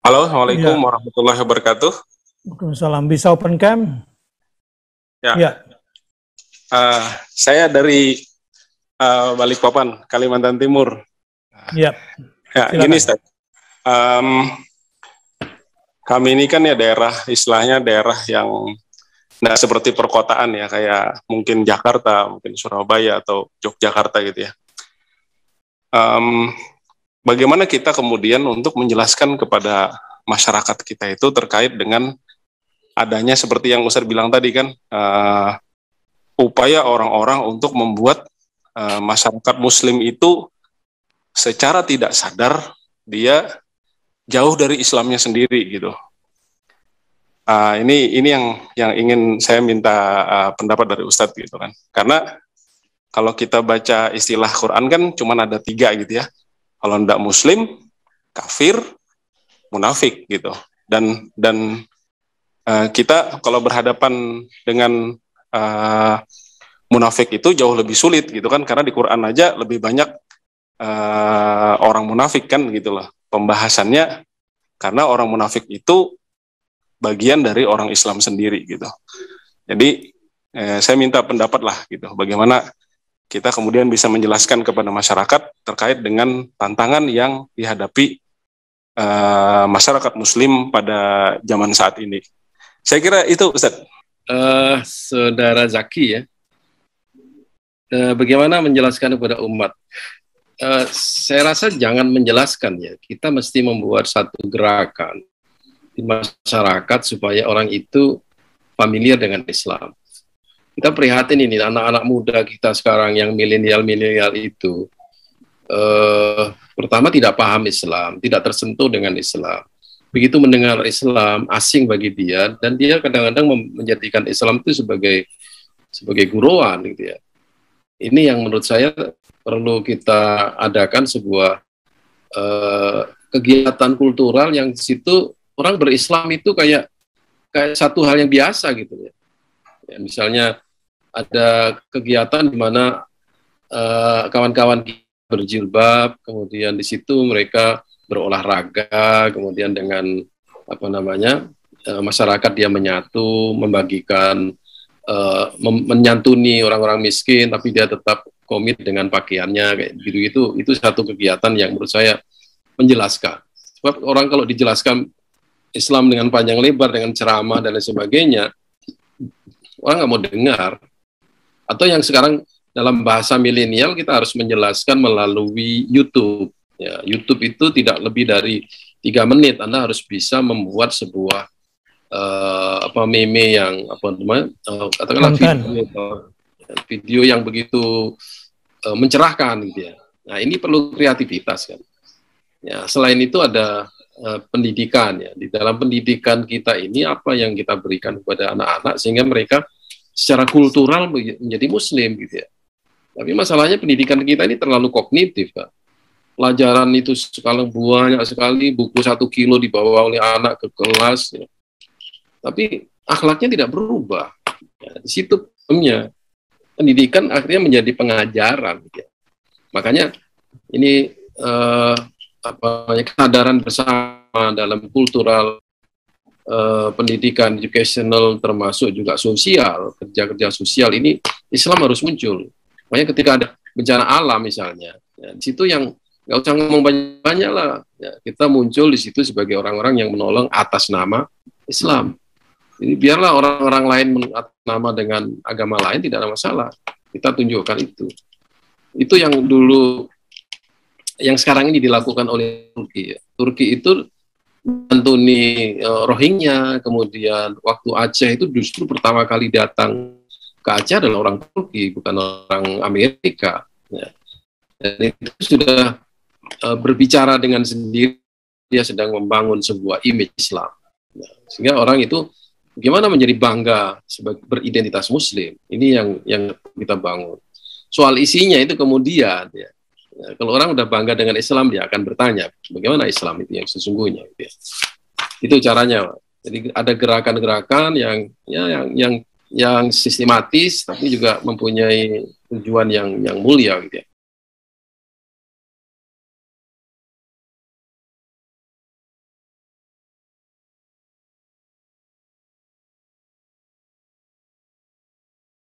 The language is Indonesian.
Halo, Assalamualaikum Ya, warahmatullahi wabarakatuh. Waalaikumsalam. Bisa open cam? Ya, Ya, saya dari Balikpapan, Kalimantan Timur. ya. Ya, gini, Silakan. Ustaz. Em, Kami ini kan ya daerah, istilahnya daerah yang nggak seperti perkotaan ya, kayak mungkin Jakarta, mungkin Surabaya, atau Yogyakarta gitu ya. Em, Bagaimana kita kemudian untuk menjelaskan kepada masyarakat kita itu terkait dengan adanya seperti yang Ustaz bilang tadi kan, upaya orang-orang untuk membuat masyarakat Muslim itu secara tidak sadar dia jauh dari Islamnya sendiri gitu. Ini yang ingin saya minta pendapat dari Ustadz gitu kan. Karena kalau kita baca istilah Quran kan cuma ada 3 gitu ya. Kalau tidak Muslim, kafir, munafik gitu. Dan kita kalau berhadapan dengan munafik itu jauh lebih sulit gitu kan, karena di Quran aja lebih banyak orang munafik kan gitu loh pembahasannya, karena orang munafik itu bagian dari orang Islam sendiri gitu. Jadi saya minta pendapat lah gitu, bagaimana kita kemudian bisa menjelaskan kepada masyarakat terkait dengan tantangan yang dihadapi masyarakat Muslim pada zaman saat ini. Saya kira itu, Ustaz. Saudara Zaki ya, bagaimana menjelaskan kepada umat? Saya rasa jangan menjelaskan ya, kita mesti membuat satu gerakan di masyarakat supaya orang itu familiar dengan Islam. Kita prihatin ini anak-anak muda kita sekarang yang milenial itu pertama tidak paham Islam, tidak tersentuh dengan Islam. Begitu mendengar Islam asing bagi dia, dan dia kadang-kadang menjadikan Islam itu sebagai guruan gitu ya. Ini yang menurut saya perlu kita adakan sebuah kegiatan kultural yang di situ orang berislam itu kayak satu hal yang biasa gitu ya. Ya, misalnya ada kegiatan di mana kawan-kawan berjilbab, kemudian di situ mereka berolahraga, kemudian dengan masyarakat dia menyatu, membagikan, menyantuni orang-orang miskin, tapi dia tetap komit dengan pakaiannya kayak gitu. Itu satu kegiatan yang menurut saya menjelaskan. Sebab orang kalau dijelaskan Islam dengan panjang lebar, dengan ceramah dan lain sebagainya, orang nggak mau dengar. Atau yang sekarang dalam bahasa milenial kita harus menjelaskan melalui YouTube. Ya, YouTube itu tidak lebih dari 3 menit. Anda harus bisa membuat sebuah meme yang katakanlah video yang begitu mencerahkan gitu ya. Nah, ini perlu kreativitas kan. Ya, selain itu ada pendidikan ya. Di dalam pendidikan kita ini apa yang kita berikan kepada anak-anak sehingga mereka secara kultural menjadi Muslim gitu ya. Tapi masalahnya pendidikan kita ini terlalu kognitif kan. Pelajaran itu sekarang banyak sekali, buku 1 kilo dibawa oleh anak ke kelas ya. Tapi akhlaknya tidak berubah. Ya, di situ problemnya. Pendidikan akhirnya menjadi pengajaran gitu ya. Makanya ini kesadaran bersama dalam kultural pendidikan, educational, termasuk juga sosial, kerja-kerja sosial ini Islam harus muncul. Makanya ketika ada bencana alam misalnya, ya, di situ yang nggak usah ngomong banyak-banyak lah, ya, kita muncul di situ sebagai orang-orang yang menolong atas nama Islam. Jadi biarlah orang-orang lain atas nama dengan agama lain, tidak ada masalah. Kita tunjukkan itu. Itu yang dulu, yang sekarang ini dilakukan oleh Turki. Turki itu menyantuni Rohingya, kemudian waktu Aceh itu justru pertama kali datang ke Aceh adalah orang Turki, bukan orang Amerika. Ya. Dan itu sudah berbicara dengan sendiri, dia sedang membangun sebuah image Islam. Ya. Sehingga orang itu bagaimana menjadi bangga sebagai beridentitas Muslim. Ini yang kita bangun. Soal isinya itu kemudian, ya. Ya, kalau orang udah bangga dengan Islam, dia akan bertanya, bagaimana Islam itu yang sesungguhnya? Gitu ya. Itu caranya. Jadi ada gerakan-gerakan yang sistematis, tapi juga mempunyai tujuan yang mulia. Gitu ya.